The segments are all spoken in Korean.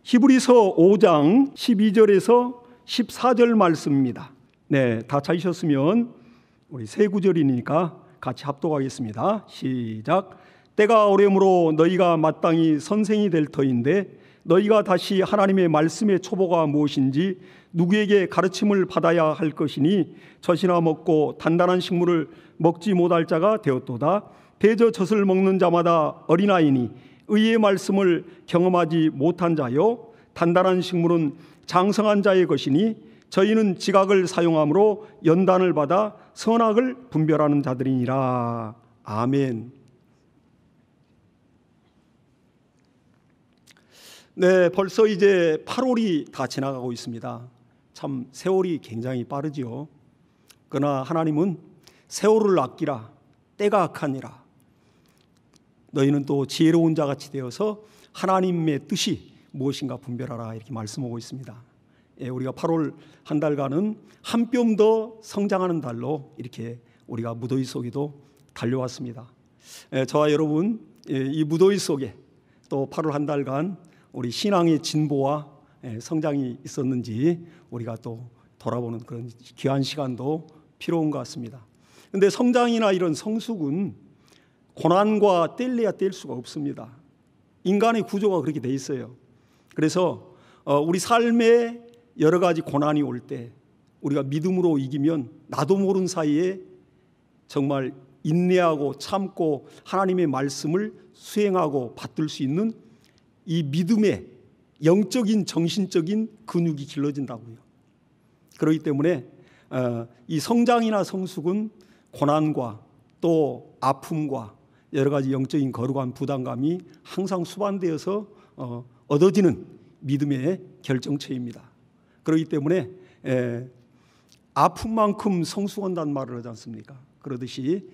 히브리서 5장 12절에서 14절 말씀입니다. 네, 다 찾으셨으면 우리 세 구절이니까 같이 합독하겠습니다. 시작. 때가 오려므로 너희가 마땅히 선생이 될 터인데 너희가 다시 하나님의 말씀의 초보가 무엇인지 누구에게 가르침을 받아야 할 것이니 젖이나 먹고 단단한 식물을 먹지 못할 자가 되었도다. 대저 젖을 먹는 자마다 어린아이니 의의 말씀을 경험하지 못한 자요 단단한 식물은 장성한 자의 것이니 저희는 지각을 사용함으로 연단을 받아 선악을 분별하는 자들이니라. 아멘. 네, 벌써 이제 8월이 다 지나가고 있습니다. 참 세월이 굉장히 빠르지요. 그러나 하나님은 세월을 아끼라, 때가 악하니라. 너희는 또 지혜로운 자같이 되어서 하나님의 뜻이 무엇인가 분별하라, 이렇게 말씀하고 있습니다. 우리가 8월 한 달간은 한 뼘 더 성장하는 달로 이렇게 우리가 무더위 속에도 달려왔습니다. 저와 여러분, 이 무더위 속에 또 8월 한 달간 우리 신앙의 진보와 성장이 있었는지 우리가 또 돌아보는 그런 귀한 시간도 필요한 것 같습니다. 그런데 성장이나 이런 성숙은 고난과 뗄래야 뗄 수가 없습니다. 인간의 구조가 그렇게 돼 있어요. 그래서 우리 삶에 여러 가지 고난이 올 때 우리가 믿음으로 이기면 나도 모르는 사이에 정말 인내하고 참고 하나님의 말씀을 수행하고 받들 수 있는 이 믿음의 영적인 정신적인 근육이 길러진다고요. 그렇기 때문에 이 성장이나 성숙은 고난과 또 아픔과 여러 가지 영적인 거룩한 부담감이 항상 수반되어서 얻어지는 믿음의 결정체입니다. 그렇기 때문에 아픔만큼 성숙한다는 말을 하지 않습니까? 그러듯이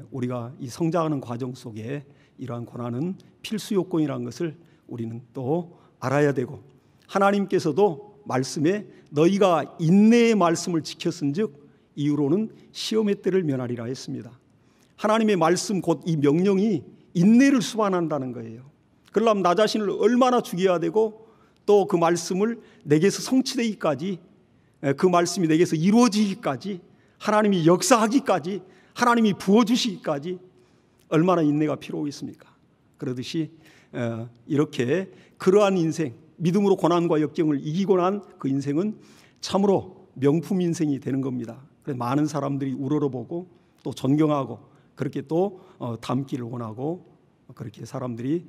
우리가 이 성장하는 과정 속에 이러한 고난은 필수 요건이라는 것을 우리는 또 알아야 되고, 하나님께서도 말씀에 너희가 인내의 말씀을 지켰은즉 이후로는 시험의 때를 면하리라 했습니다. 하나님의 말씀 곧 이 명령이 인내를 수반한다는 거예요. 그러려면 나 자신을 얼마나 죽여야 되고 또 그 말씀을 내게서 성취되기까지, 그 말씀이 내게서 이루어지기까지, 하나님이 역사하기까지, 하나님이 부어주시기까지 얼마나 인내가 필요하겠습니까? 그러듯이 이렇게 그러한 인생, 믿음으로 고난과 역경을 이기고 난 그 인생은 참으로 명품 인생이 되는 겁니다. 그래서 많은 사람들이 우러러보고 또 존경하고 그렇게 또 닮기를 원하고 그렇게 사람들이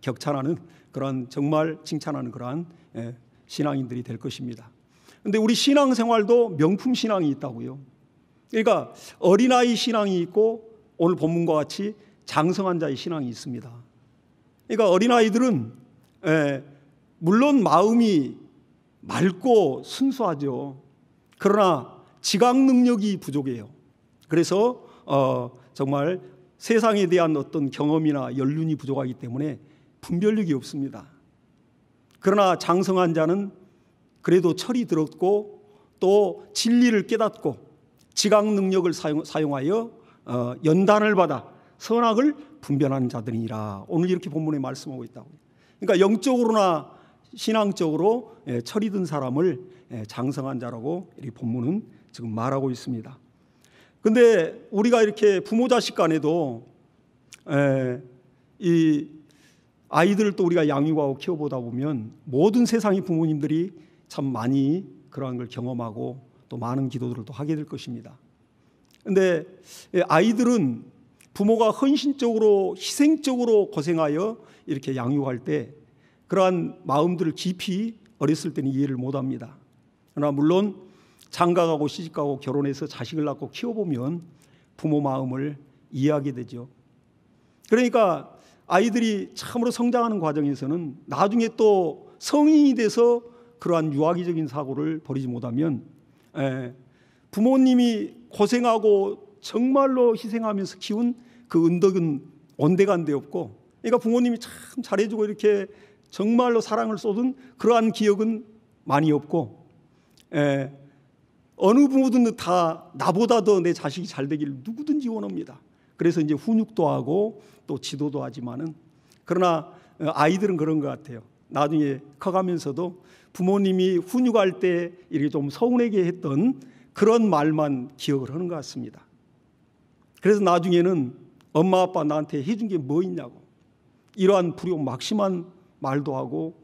격찬하는 그런, 정말 칭찬하는 그러한 신앙인들이 될 것입니다. 그런데 우리 신앙생활도 명품 신앙이 있다고요. 그러니까 어린아이 신앙이 있고 오늘 본문과 같이 장성한 자의 신앙이 있습니다. 그러니까 어린아이들은 물론 마음이 맑고 순수하죠. 그러나 지각 능력이 부족해요. 그래서 정말 세상에 대한 어떤 경험이나 연륜이 부족하기 때문에 분별력이 없습니다. 그러나 장성한 자는 그래도 철이 들었고 또 진리를 깨닫고 지각 능력을 사용하여 연단을 받아 선악을 분별하는 자들이니라. 오늘 이렇게 본문에 말씀하고 있다고요. 그러니까 영적으로나 신앙적으로 철이 든 사람을 장성한 자라고 이 본문은 지금 말하고 있습니다. 그런데 우리가 이렇게 부모 자식 간에도 이 아이들을 또 우리가 양육하고 키워보다 보면 모든 세상의 부모님들이 참 많이 그러한 걸 경험하고 또 많은 기도들을 또 하게 될 것입니다. 그런데 아이들은 부모가 헌신적으로 희생적으로 고생하여 이렇게 양육할 때 그러한 마음들을 깊이 어렸을 때는 이해를 못합니다. 그러나 물론 장가가고 시집가고 결혼해서 자식을 낳고 키워보면 부모 마음을 이해하게 되죠. 그러니까 아이들이 참으로 성장하는 과정에서는 나중에 또 성인이 돼서 그러한 유아기적인 사고를 버리지 못하면 부모님이 고생하고 정말로 희생하면서 키운 그 은덕은 온데간데 없고, 그러니까 부모님이 참 잘해주고 이렇게 정말로 사랑을 쏟은 그러한 기억은 많이 없고, 어느 부모든 다 나보다 더 내 자식이 잘 되기를 누구든지 원합니다. 그래서 이제 훈육도 하고 또 지도도 하지만은, 그러나 아이들은 그런 것 같아요. 나중에 커가면서도 부모님이 훈육할 때 이렇게 좀 서운하게 했던 그런 말만 기억을 하는 것 같습니다. 그래서 나중에는 엄마 아빠 나한테 해준 게 뭐 있냐고 이러한 불효막심한 말도 하고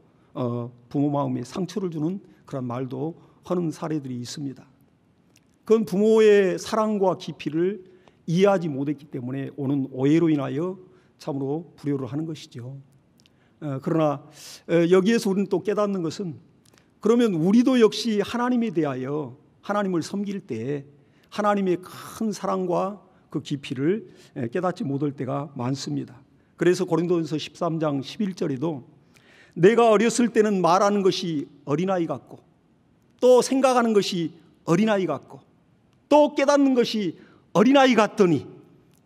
부모 마음에 상처를 주는 그런 말도 하는 사례들이 있습니다. 그건 부모의 사랑과 깊이를 이해하지 못했기 때문에 오는 오해로 인하여 참으로 불효를 하는 것이죠. 그러나 여기에서 우리는 또 깨닫는 것은 그러면 우리도 역시 하나님에 대하여 하나님을 섬길 때 하나님의 큰 사랑과 그 깊이를 깨닫지 못할 때가 많습니다. 그래서 고린도전서 13장 11절에도 내가 어렸을 때는 말하는 것이 어린아이 같고 또 생각하는 것이 어린아이 같고 또 깨닫는 것이 어린아이 같더니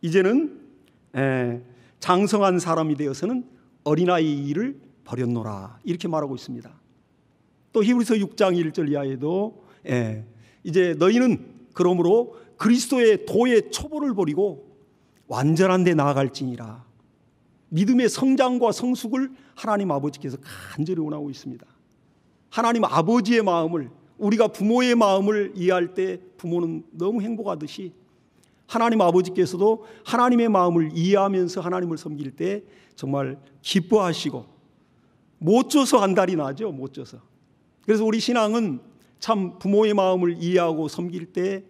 이제는 장성한 사람이 되어서는 어린아이 일을 버렸노라 이렇게 말하고 있습니다. 또 히브리서 6장 1절 이하에도 이제 너희는 그러므로 그리스도의 도의 초보를 버리고 완전한 데 나아갈지니라. 믿음의 성장과 성숙을 하나님 아버지께서 간절히 원하고 있습니다. 하나님 아버지의 마음을 우리가 부모의 마음을 이해할 때 부모는 너무 행복하듯이 하나님 아버지께서도 하나님의 마음을 이해하면서 하나님을 섬길 때 정말 기뻐하시고 못 줘서 안달이 나죠. 못 줘서. 그래서 우리 신앙은 참 부모의 마음을 이해하고 섬길 때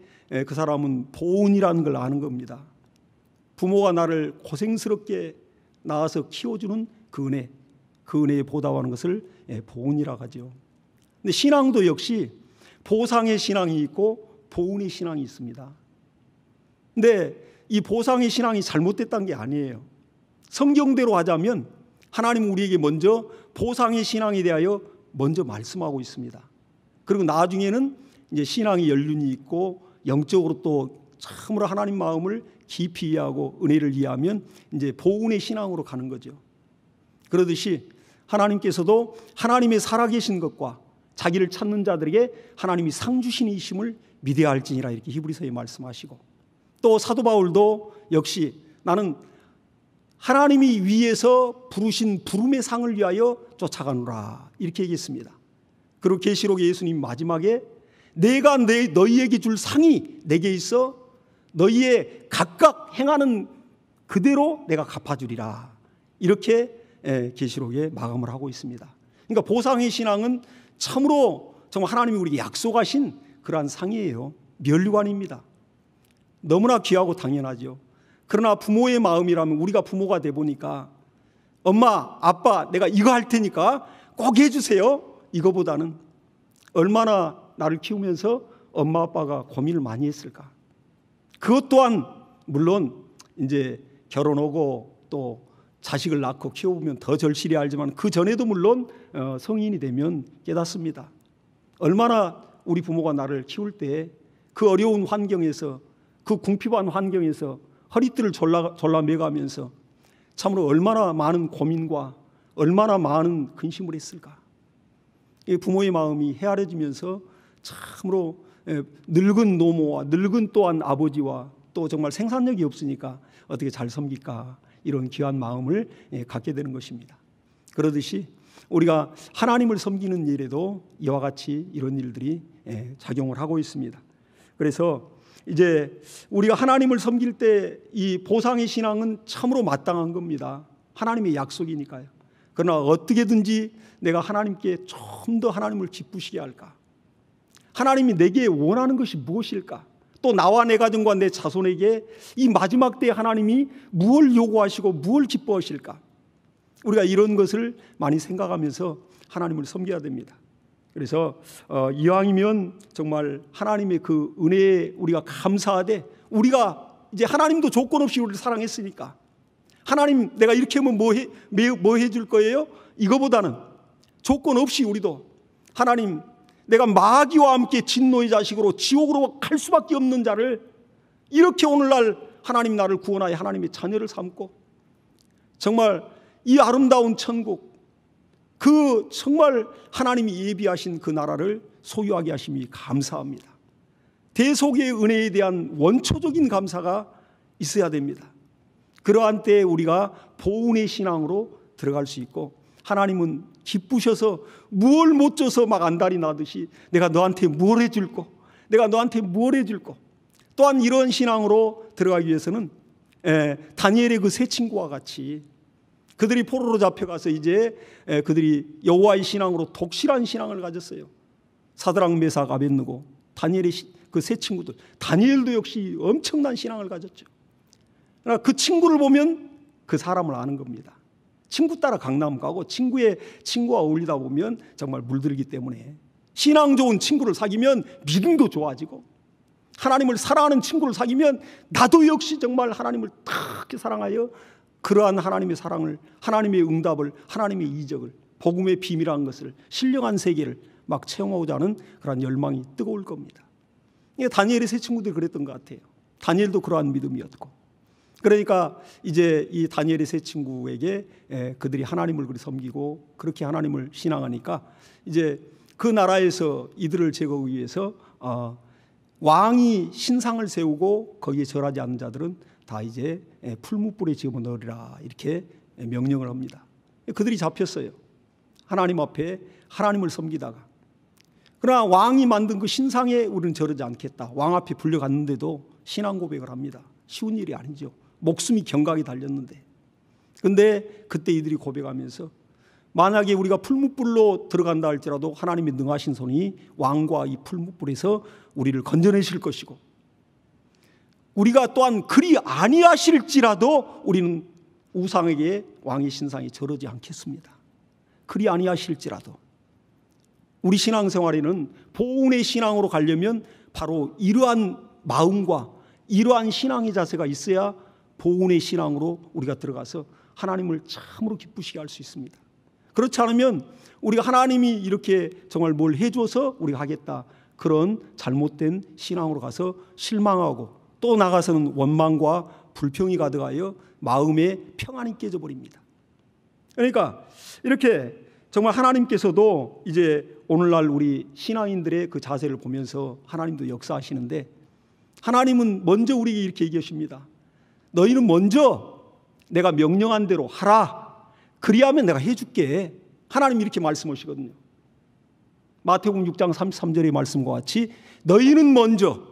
그 사람은 보은이라는 걸 아는 겁니다. 부모가 나를 고생스럽게 낳아서 키워주는 그 은혜에 보답하는 것을 보은이라고 하죠. 근데 신앙도 역시 보상의 신앙이 있고 보은의 신앙이 있습니다. 근데 이 보상의 신앙이 잘못됐다는 게 아니에요. 성경대로 하자면 하나님은 우리에게 먼저 보상의 신앙에 대하여 먼저 말씀하고 있습니다. 그리고 나중에는 이제 신앙의 연륜이 있고 영적으로 또 참으로 하나님 마음을 깊이 이해하고 은혜를 이해하면 이제 보은의 신앙으로 가는 거죠. 그러듯이 하나님께서도 하나님의 살아계신 것과 자기를 찾는 자들에게 하나님이 상 주신 이심을 믿어야 할지니라 이렇게 히브리서에 말씀하시고 또 사도 바울도 역시 나는 하나님이 위에서 부르신 부름의 상을 위하여 쫓아가노라 이렇게 얘기했습니다. 그리고 계시록에 예수님 마지막에 내가 너희에게 줄 상이 내게 있어 너희의 각각 행하는 그대로 내가 갚아주리라 이렇게 계시록에 마감을 하고 있습니다. 그러니까 보상의 신앙은 참으로 정말 하나님이 우리에게 약속하신 그러한 상이에요. 면류관입니다. 너무나 귀하고 당연하죠. 그러나 부모의 마음이라면 우리가 부모가 돼 보니까 엄마, 아빠 내가 이거 할 테니까 꼭 해주세요. 이거보다는 얼마나 나를 키우면서 엄마 아빠가 고민을 많이 했을까. 그것 또한 물론 이제 결혼하고 또 자식을 낳고 키워보면 더 절실히 알지만 그 전에도 물론 성인이 되면 깨닫습니다. 얼마나 우리 부모가 나를 키울 때 그 어려운 환경에서 그 궁핍한 환경에서 허리띠를 졸라매가면서 참으로 얼마나 많은 고민과 얼마나 많은 근심을 했을까. 부모의 마음이 헤아려지면서 참으로 늙은 노모와 늙은 또한 아버지와 또 정말 생산력이 없으니까 어떻게 잘 섬길까 이런 귀한 마음을 갖게 되는 것입니다. 그러듯이 우리가 하나님을 섬기는 일에도 이와 같이 이런 일들이 작용을 하고 있습니다. 그래서 이제 우리가 하나님을 섬길 때 이 보상의 신앙은 참으로 마땅한 겁니다. 하나님의 약속이니까요. 그러나 어떻게든지 내가 하나님께 좀 더 하나님을 기쁘시게 할까? 하나님이 내게 원하는 것이 무엇일까? 또 나와 내 가정과 내 자손에게 이 마지막 때에 하나님이 무엇을 요구하시고 무엇을 기뻐하실까? 우리가 이런 것을 많이 생각하면서 하나님을 섬겨야 됩니다. 그래서 이왕이면 정말 하나님의 그 은혜에 우리가 감사하되 우리가 이제 하나님도 조건 없이 우리를 사랑했으니까 하나님 내가 이렇게 하면 뭐 해줄 거예요? 이거보다는 조건 없이 우리도 하나님 내가 마귀와 함께 진노의 자식으로 지옥으로 갈 수밖에 없는 자를 이렇게 오늘날 하나님 나를 구원하여 하나님의 자녀를 삼고 정말 이 아름다운 천국 그 정말 하나님이 예비하신 그 나라를 소유하게 하심이 감사합니다. 대속의 은혜에 대한 원초적인 감사가 있어야 됩니다. 그러한 때에 우리가 보은의 신앙으로 들어갈 수 있고 하나님은 기쁘셔서 무얼 못 줘서 막 안달이 나듯이 내가 너한테 무얼 해줄꼬, 내가 너한테 무얼 해줄꼬. 또한 이런 신앙으로 들어가기 위해서는 다니엘의 그 세 친구와 같이 그들이 포로로 잡혀가서 이제 그들이 여호와의 신앙으로 독실한 신앙을 가졌어요. 사드락, 메삭, 아벳느고, 다니엘의 그 세 친구들, 다니엘도 역시 엄청난 신앙을 가졌죠. 그러나 그 친구를 보면 그 사람을 아는 겁니다. 친구 따라 강남 가고 친구와 어울리다 보면 정말 물들기 때문에 신앙 좋은 친구를 사귀면 믿음도 좋아지고, 하나님을 사랑하는 친구를 사귀면 나도 역시 정말 하나님을 특히 사랑하여 그러한 하나님의 사랑을, 하나님의 응답을, 하나님의 이적을, 복음의 비밀한 것을, 신령한 세계를 막 체험하고자 하는 그러한 열망이 뜨거울 겁니다. 다니엘의 세 친구들이 그랬던 것 같아요. 다니엘도 그러한 믿음이었고, 그러니까 이제 이 다니엘의 세 친구에게 그들이 하나님을 그리 섬기고 그렇게 하나님을 신앙하니까 이제 그 나라에서 이들을 제거하기 위해서 왕이 신상을 세우고 거기에 절하지 않는 자들은 다 이제 풀무불에 집어넣으리라 이렇게 명령을 합니다. 그들이 잡혔어요. 하나님 앞에 하나님을 섬기다가. 그러나 왕이 만든 그 신상에 우리는 절하지 않겠다. 왕 앞에 불려갔는데도 신앙 고백을 합니다. 쉬운 일이 아니죠. 목숨이 경각이 달렸는데. 근데 그때 이들이 고백하면서 만약에 우리가 풀무불로 들어간다 할지라도 하나님의 능하신 손이 왕과 이 풀무불에서 우리를 건져내실 것이고, 우리가 또한 그리 아니하실지라도 우리는 우상에게 왕의 신상에 절하지 않겠습니다. 그리 아니하실지라도. 우리 신앙생활에는 보훈의 신앙으로 가려면 바로 이러한 마음과 이러한 신앙의 자세가 있어야 보훈의 신앙으로 우리가 들어가서 하나님을 참으로 기쁘시게 할 수 있습니다. 그렇지 않으면 우리가 하나님이 이렇게 정말 뭘 해줘서 우리가 하겠다, 그런 잘못된 신앙으로 가서 실망하고 또 나가서는 원망과 불평이 가득하여 마음의 평안이 깨져버립니다. 그러니까 이렇게 정말 하나님께서도 이제 오늘날 우리 신앙인들의 그 자세를 보면서 하나님도 역사하시는데, 하나님은 먼저 우리에게 이렇게 얘기하십니다. 너희는 먼저 내가 명령한 대로 하라. 그리하면 내가 해줄게. 하나님 이렇게 말씀하시거든요. 마태복음 6장 33절의 말씀과 같이 너희는 먼저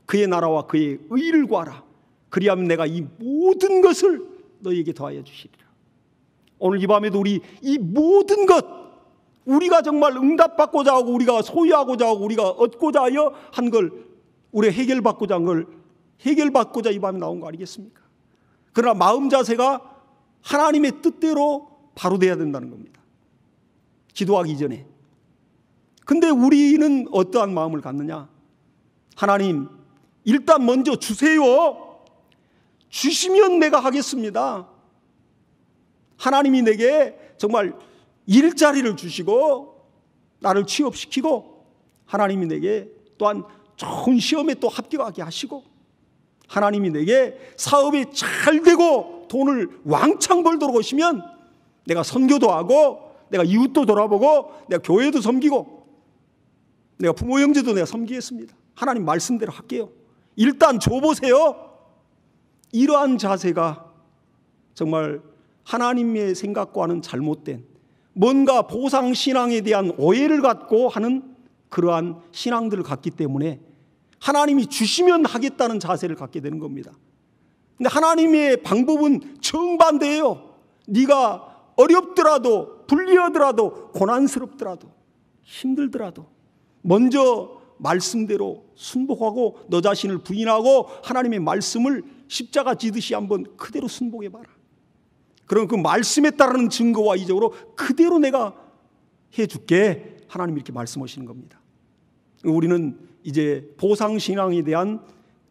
그의 나라와 그의 의를 구하라. 그리하면 내가 이 모든 것을 너희에게 더하여 주시리라. 오늘 이 밤에도 우리 이 모든 것, 우리가 정말 응답받고자 하고 우리가 소유하고자 하고 우리가 얻고자 하여 한 걸, 우리가 해결받고자 한 걸 해결받고자 이 밤에 나온 거 아니겠습니까? 그러나 마음 자세가 하나님의 뜻대로 바로 돼야 된다는 겁니다. 기도하기 이전에. 근데 우리는 어떠한 마음을 갖느냐? 하나님, 일단 먼저 주세요. 주시면 내가 하겠습니다. 하나님이 내게 정말 일자리를 주시고 나를 취업시키고, 하나님이 내게 또한 좋은 시험에 또 합격하게 하시고, 하나님이 내게 사업이 잘 되고 돈을 왕창 벌도록 하시면 내가 선교도 하고 내가 이웃도 돌아보고 내가 교회도 섬기고 내가 부모 형제도 내가 섬기겠습니다. 하나님 말씀대로 할게요. 일단 줘보세요. 이러한 자세가 정말 하나님의 생각과는 잘못된, 뭔가 보상신앙에 대한 오해를 갖고 하는 그러한 신앙들을 갖기 때문에 하나님이 주시면 하겠다는 자세를 갖게 되는 겁니다. 근데 하나님의 방법은 정반대예요. 네가 어렵더라도 불리하더라도 고난스럽더라도 힘들더라도 먼저 말씀대로 순복하고 너 자신을 부인하고 하나님의 말씀을 십자가 지듯이 한번 그대로 순복해봐라. 그럼 그 말씀에 따르는 증거와 이적으로 그대로 내가 해줄게. 하나님이 이렇게 말씀하시는 겁니다. 우리는 이제 보상신앙에 대한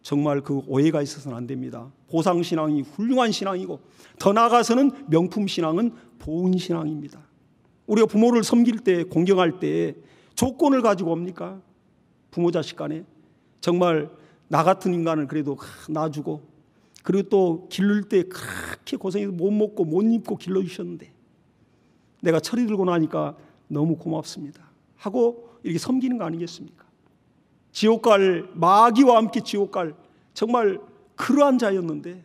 정말 그 오해가 있어서는 안 됩니다. 보상신앙이 훌륭한 신앙이고 더 나아가서는 명품신앙은 보훈신앙입니다. 우리가 부모를 섬길 때, 공경할 때 조건을 가지고 옵니까? 부모 자식 간에 정말 나 같은 인간을 그래도 놔주고, 그리고 또 기를 때 그렇게 고생해서 못 먹고 못 입고 길러주셨는데 내가 철이 들고 나니까 너무 고맙습니다 하고 이렇게 섬기는 거 아니겠습니까? 지옥갈, 마귀와 함께 지옥갈 정말 그러한 자였는데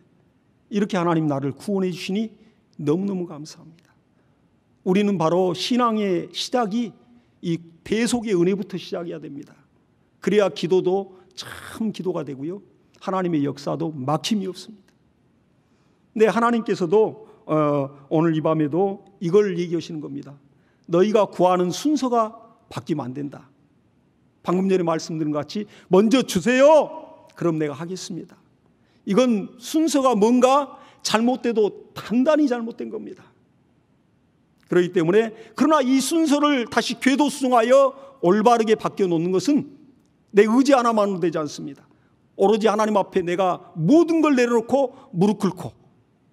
이렇게 하나님 나를 구원해 주시니 너무너무 감사합니다. 우리는 바로 신앙의 시작이 이 대속의 은혜부터 시작해야 됩니다. 그래야 기도도 참 기도가 되고요, 하나님의 역사도 막힘이 없습니다. 근데 하나님께서도 오늘 이 밤에도 이걸 얘기하시는 겁니다. 너희가 구하는 순서가 바뀌면 안 된다. 방금 전에 말씀드린 것 같이 먼저 주세요. 그럼 내가 하겠습니다. 이건 순서가 뭔가 잘못돼도 단단히 잘못된 겁니다. 그렇기 때문에 그러나 이 순서를 다시 궤도수정하여 올바르게 바뀌어 놓는 것은 내 의지 하나만으로 되지 않습니다. 오로지 하나님 앞에 내가 모든 걸 내려놓고 무릎 꿇고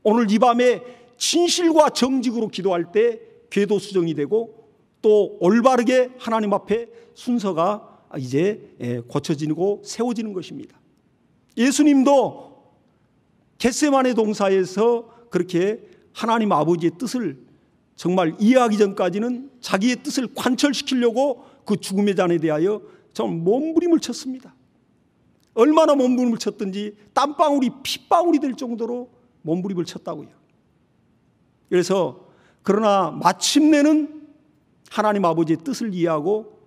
오늘 이 밤에 진실과 정직으로 기도할 때 궤도수정이 되고 또 올바르게 하나님 앞에 순서가 이제 고쳐지고 세워지는 것입니다. 예수님도 겟세마네 동사에서 그렇게 하나님 아버지의 뜻을 정말 이해하기 전까지는 자기의 뜻을 관철시키려고 그 죽음의 잔에 대하여 정말 몸부림을 쳤습니다. 얼마나 몸부림을 쳤든지 땀방울이 핏방울이 될 정도로 몸부림을 쳤다고요. 그래서 그러나 마침내는 하나님 아버지의 뜻을 이해하고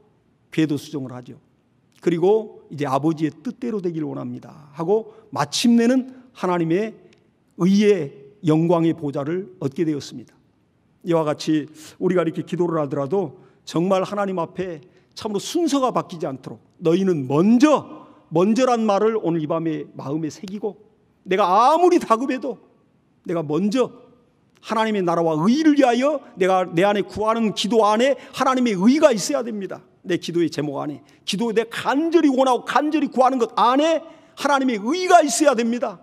궤도수정을 하죠. 그리고 이제 아버지의 뜻대로 되기를 원합니다 하고 마침내는 하나님의 의의 영광의 보좌를 얻게 되었습니다. 이와 같이 우리가 이렇게 기도를 하더라도 정말 하나님 앞에 참으로 순서가 바뀌지 않도록 너희는 먼저란 말을 오늘 이 밤에 마음에 새기고 내가 아무리 다급해도 내가 먼저 하나님의 나라와 의를 위하여 내가 내 안에 구하는 기도 안에 하나님의 의가 있어야 됩니다. 내 기도의 제목 안에 기도에 내가 간절히 원하고 간절히 구하는 것 안에 하나님의 의가 있어야 됩니다.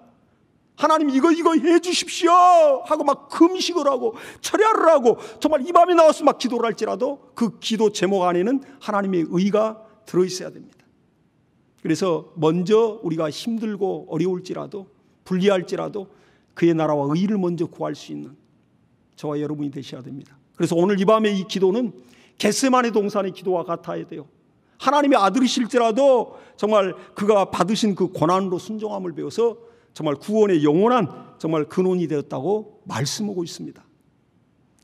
하나님 이거 해 주십시오 하고 막 금식을 하고 철야를 하고 정말 이 밤에 나와서 막 기도를 할지라도 그 기도 제목 안에는 하나님의 의가 들어있어야 됩니다. 그래서 먼저 우리가 힘들고 어려울지라도 불리할지라도 그의 나라와 의를 먼저 구할 수 있는 저와 여러분이 되셔야 됩니다. 그래서 오늘 이 밤에 이 기도는 겟세마네 동산의 기도와 같아야 돼요. 하나님의 아들이실지라도 정말 그가 받으신 그 고난으로 순종함을 배워서 정말 구원의 영원한 정말 근원이 되었다고 말씀하고 있습니다.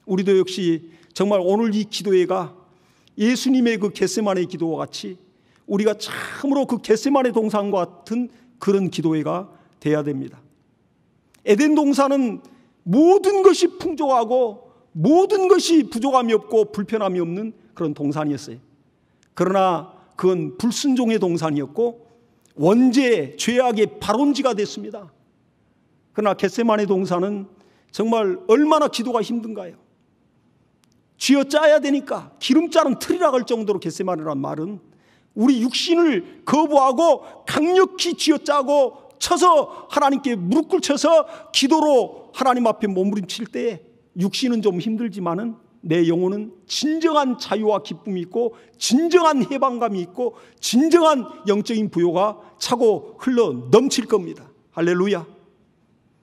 우리도 역시 정말 오늘 이 기도회가 예수님의 그 겟세마네 기도와 같이 우리가 참으로 그 겟세마네 동산과 같은 그런 기도회가 돼야 됩니다. 에덴 동산은 모든 것이 풍족하고 모든 것이 부족함이 없고 불편함이 없는 그런 동산이었어요. 그러나 그건 불순종의 동산이었고 원죄의 죄악의 발원지가 됐습니다. 그러나 겟세마네 동산은 정말 얼마나 기도가 힘든가요? 쥐어짜야 되니까 기름자는 틀이라 할 정도로 겟세마네란 말은 우리 육신을 거부하고 강력히 쥐어짜고 쳐서 하나님께 무릎 꿇쳐서 기도로 하나님 앞에 몸부림칠 때에 육신은 좀 힘들지만은 내 영혼은 진정한 자유와 기쁨이 있고 진정한 해방감이 있고 진정한 영적인 부요가 차고 흘러 넘칠 겁니다. 할렐루야.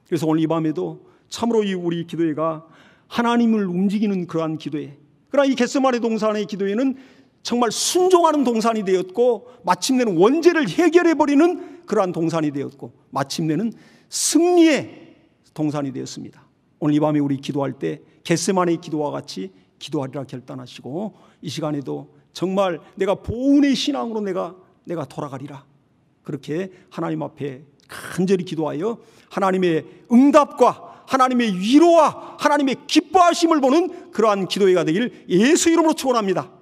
그래서 오늘 이 밤에도 참으로 이 우리 기도회가 하나님을 움직이는 그러한 기도회, 그러나 이 겟세마네 동산의 기도회는 정말 순종하는 동산이 되었고 마침내는 원죄를 해결해버리는 그러한 동산이 되었고 마침내는 승리의 동산이 되었습니다. 오늘 이 밤에 우리 기도할 때 겟세마네의 기도와 같이 기도하리라 결단하시고 이 시간에도 정말 내가 보은의 신앙으로 내가 돌아가리라 그렇게 하나님 앞에 간절히 기도하여 하나님의 응답과 하나님의 위로와 하나님의 기뻐하심을 보는 그러한 기도회가 되기를 예수 이름으로 축원합니다.